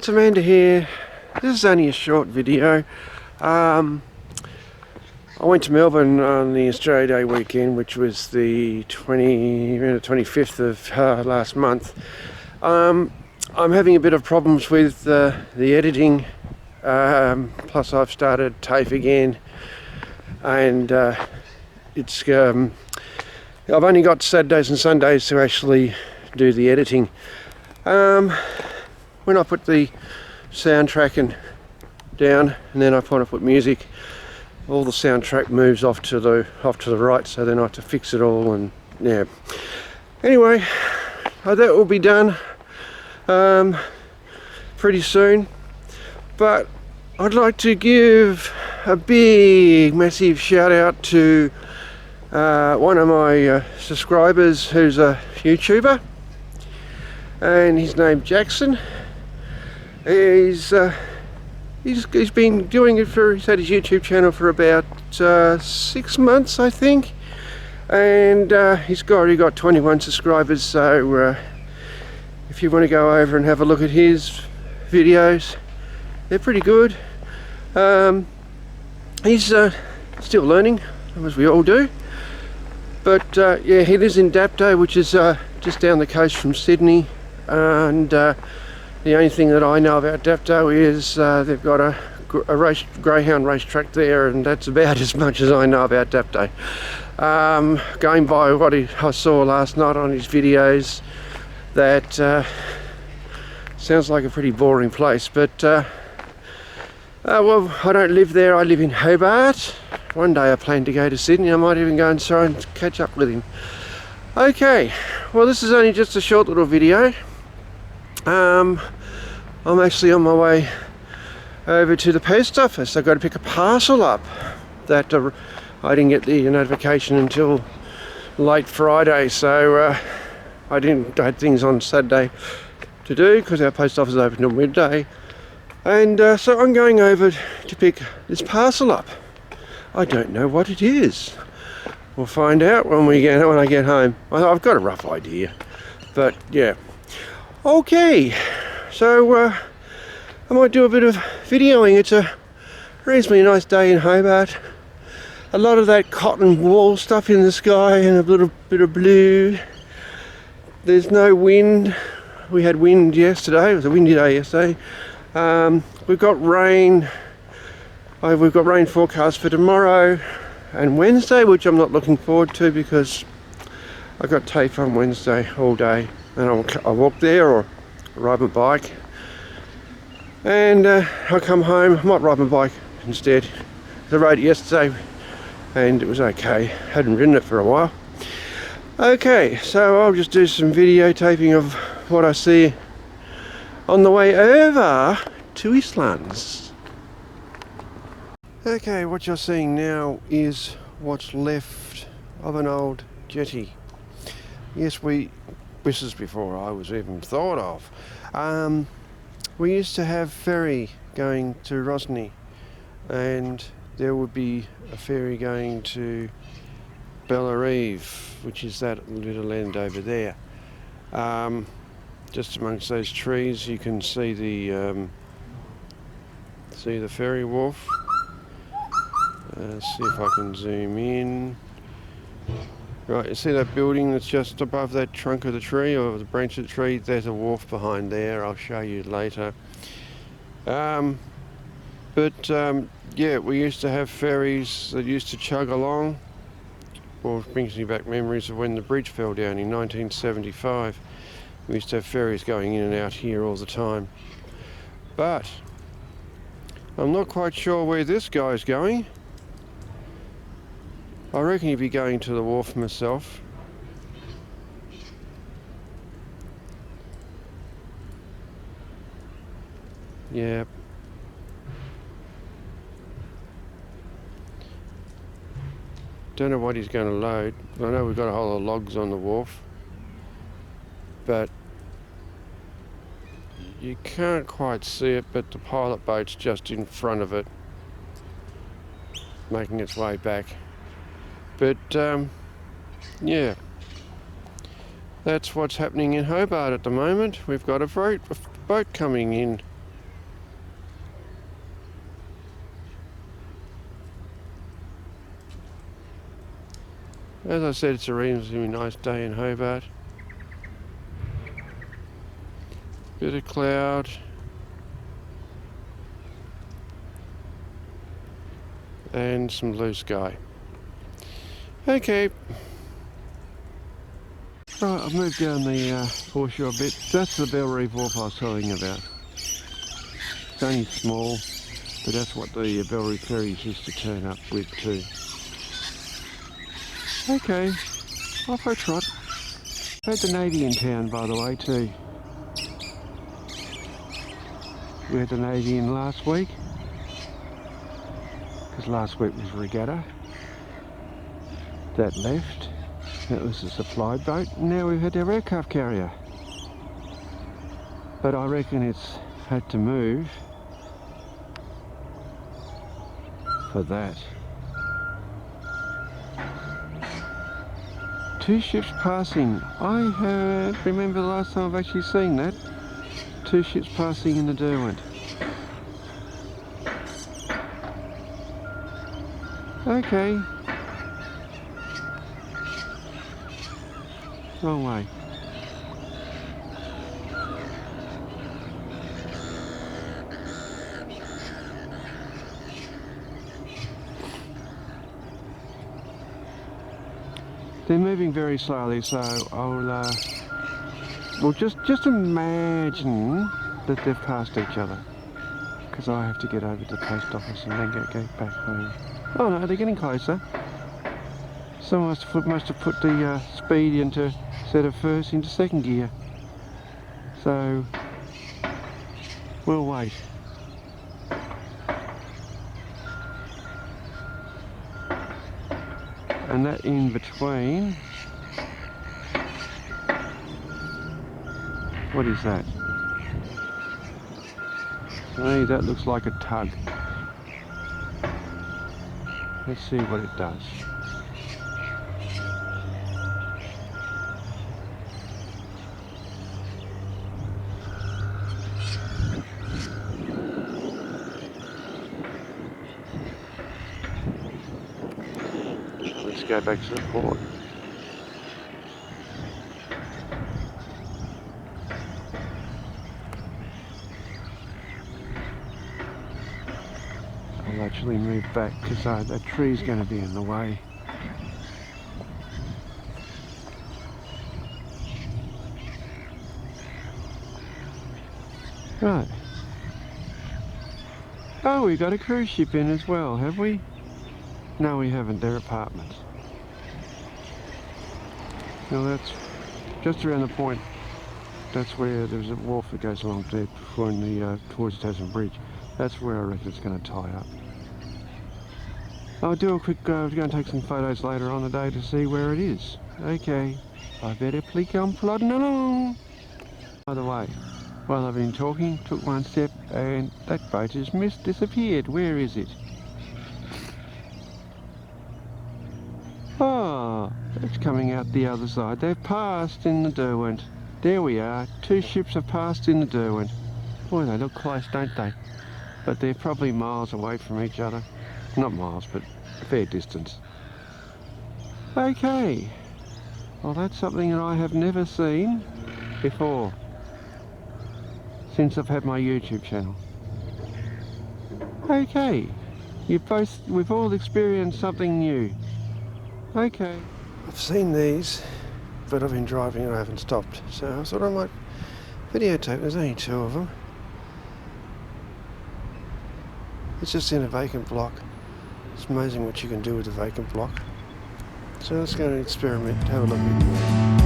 it's Amanda here. This is only a short video. I went to Melbourne on the Australia Day weekend, which was the 25th of last month. I'm having a bit of problems with the editing, plus I've started TAFE again, and I've only got Saturdays and Sundays to actually do the editing. When I put the soundtrack down and then I put music, all the soundtrack moves off to the right, so then I have to fix it all, and yeah. Anyway, that will be done pretty soon. But I'd like to give a big, massive shout out to one of my subscribers who's a YouTuber, and his name's Jazson. He's been doing it he's had his YouTube channel for about 6 months, I think, and he's already got 21 subscribers, so if you want to go over and have a look at his videos, they're pretty good. He's still learning, as we all do, but yeah, he lives in Dapto, which is just down the coast from Sydney, and the only thing that I know about Dapto is they've got a greyhound racetrack there, and that's about as much as I know about Dapto. Going by what I saw last night on his videos, that sounds like a pretty boring place, but well, I don't live there, I live in Hobart. One day I plan to go to Sydney. I might even go and try and catch up with him. Okay, well, this is only just a short little video. I'm actually on my way over to the post office. I've got to pick a parcel up that I didn't get the notification until late Friday, so I had things on Saturday to do because our post office is open till midday, and so I'm going over to pick this parcel up. I don't know what it is. We'll find out when I get home. I've got a rough idea, but yeah. Okay, so I might do a bit of videoing. It's a reasonably nice day in Hobart. A lot of that cotton wool stuff in the sky and a little bit of blue. There's no wind. We had wind yesterday. It was a windy day yesterday. We've got rain. We've got rain forecast for tomorrow and Wednesday, which I'm not looking forward to because I got TAFE on Wednesday all day. And I'll walk there or ride my bike, and I'll come home. I might ride my bike instead. I rode it yesterday and it was okay. Hadn't ridden it for a while. Okay, so I'll just do some videotaping of what I see on the way over to Eastlands. Okay, what you're seeing now is what's left of an old jetty. Yes, this is before I was even thought of. We used to have ferry going to Rosny, and there would be a ferry going to Bellarive, which is that little end over there. Just amongst those trees you can see the ferry wharf. See if I can zoom in. Right, you see that building that's just above that trunk of the tree, or the branch of the tree? There's a wharf behind there. I'll show you later. Yeah, we used to have ferries that used to chug along. Well, it brings me back memories of when the bridge fell down in 1975. We used to have ferries going in and out here all the time. But I'm not quite sure where this guy's going. I reckon he'd be going to the wharf myself. Yeah. Don't know what he's going to load. I know we've got a whole lot of logs on the wharf, but you can't quite see it, but the pilot boat's just in front of it, making its way back. But yeah, that's what's happening in Hobart at the moment. We've got a boat coming in As I said, it's a reasonably nice day in Hobart. Bit of cloud. And some blue sky. Okay. Right, I've moved down the foreshore a bit. That's the Bell Reef Wharf I was telling you about. It's only small, but that's what the Bell Reef ferries used to turn up with too. Okay, off I trot. Had the Navy in town, by the way, too. We had the Navy in last week, because last week was regatta. That left. That was a supply boat. Now we've had our aircraft carrier. But I reckon it's had to move for that. 2 ships passing. I remember the last time I've actually seen that. 2 ships passing in the Derwent. Okay. Wrong way. They're moving very slowly, so I'll well just imagine that they've passed each other, because I have to get over to the post office and then go back home. Oh no, they're getting closer. Someone must have put the speed into, instead of first, into second gear. So we'll wait. And that in between, what is that? To me that looks like a tug. Let's see what it does. Let's go back to the port. I'll actually move back because that tree's going to be in the way. Right. Oh, we got a cruise ship in as well, have we? No, we haven't. They're apartments. Well, that's just around the point. That's where there's a wharf that goes along there before in the towards Jazson Bridge. That's where I reckon it's going to tie up. I'll do a quick go. I'm going to take some photos later on the day to see where it is. Okay, I better click on plodding along. By the way, while I've been talking, took one step and that boat has disappeared. Where is it? Oh, it's coming out the other side. They've passed in the Derwent. There we are. 2 ships have passed in the Derwent. Boy, they look close, don't they? But they're probably miles away from each other. Not miles, but a fair distance. Okay. Well, that's something that I have never seen before, since I've had my YouTube channel. Okay. We've all experienced something new. Okay. I've seen these, but I've been driving and I haven't stopped. So I thought I might videotape. There's only 2 of them. It's just in a vacant block. It's amazing what you can do with a vacant block. So let's go and experiment, have a look at it.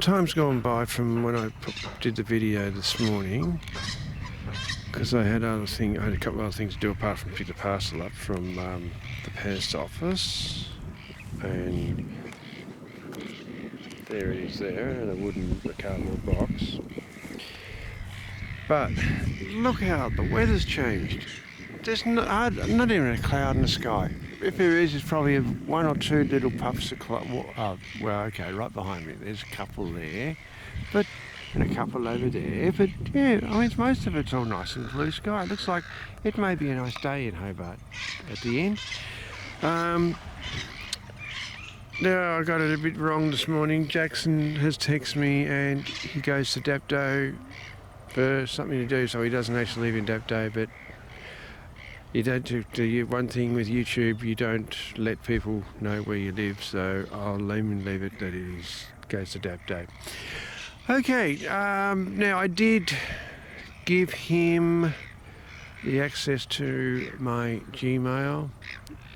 time's gone by from when I did the video this morning, because I had a couple of other things to do apart from pick the parcel up from the post office, and there it is there, the cardboard box. But look how the weather's changed. There's not even a cloud in the sky. If there is, it's probably one or two little puffs of cloud. Well, okay, right behind me. There's a couple there, and a couple over there. But yeah, I mean, most of it's all nice and blue sky. It looks like it may be a nice day in Hobart at the end. Now, I got it a bit wrong this morning. Jackson has texted me and he goes to Dapto for something to do, so he doesn't actually live in Dapto, but you don't do one thing with YouTube, you don't let people know where you live, so I'll leave it that he goes to Dapto. Okay, now I did give him the access to my Gmail,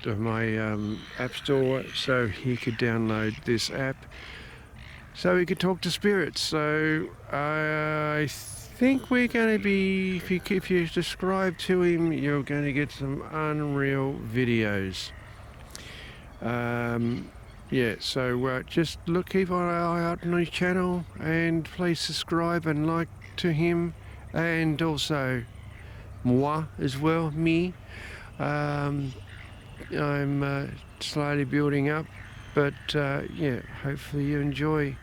to my app store, so he could download this app, so he could talk to spirits. So I think we're going to be, if you subscribe to him, you're going to get some unreal videos. Yeah, so just keep an eye out on his channel, and please subscribe and like to him, and also moi as well, me. I'm slowly building up, but yeah, hopefully you enjoy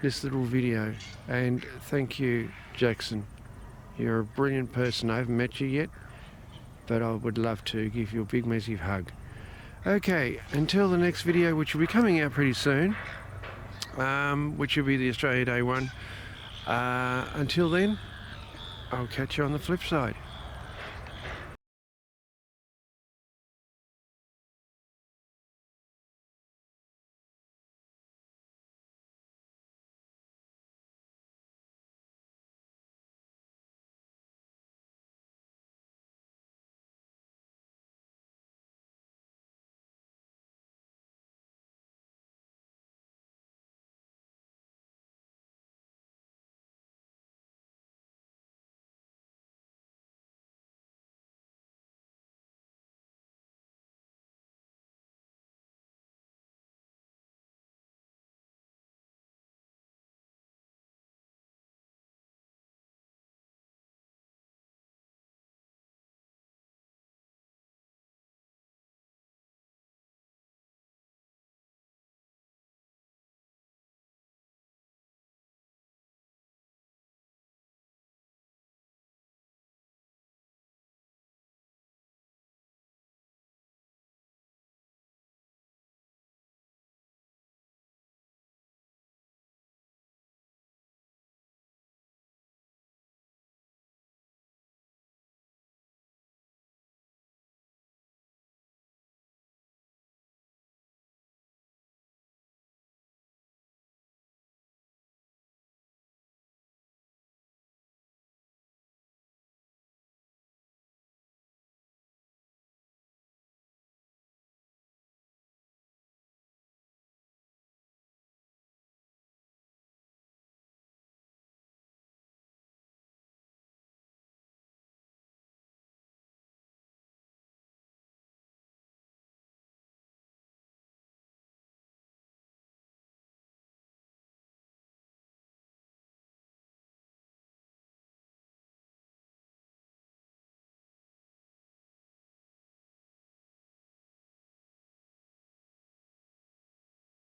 this little video, and thank you, Jackson. You're a brilliant person. I haven't met you yet, but I would love to give you a big massive hug. Okay, until the next video, which will be coming out pretty soon, which will be the Australia Day one. Until then, I'll catch you on the flip side.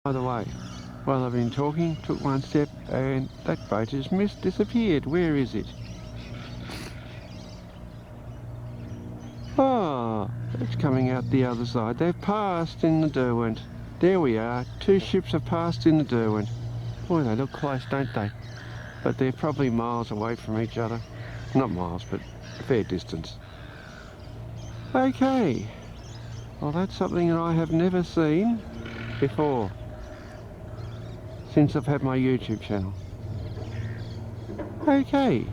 By the way, while I've been talking, took one step and that boat has disappeared. Where is it? Oh, it's coming out the other side. They've passed in the Derwent. There we are. Two ships have passed in the Derwent. Boy, they look close, don't they? But they're probably miles away from each other. Not miles, but a fair distance. Okay. Well, that's something that I have never seen before, since I've had my YouTube channel. Okay,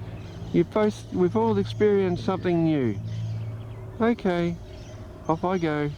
we've all experienced something new. Okay, off I go.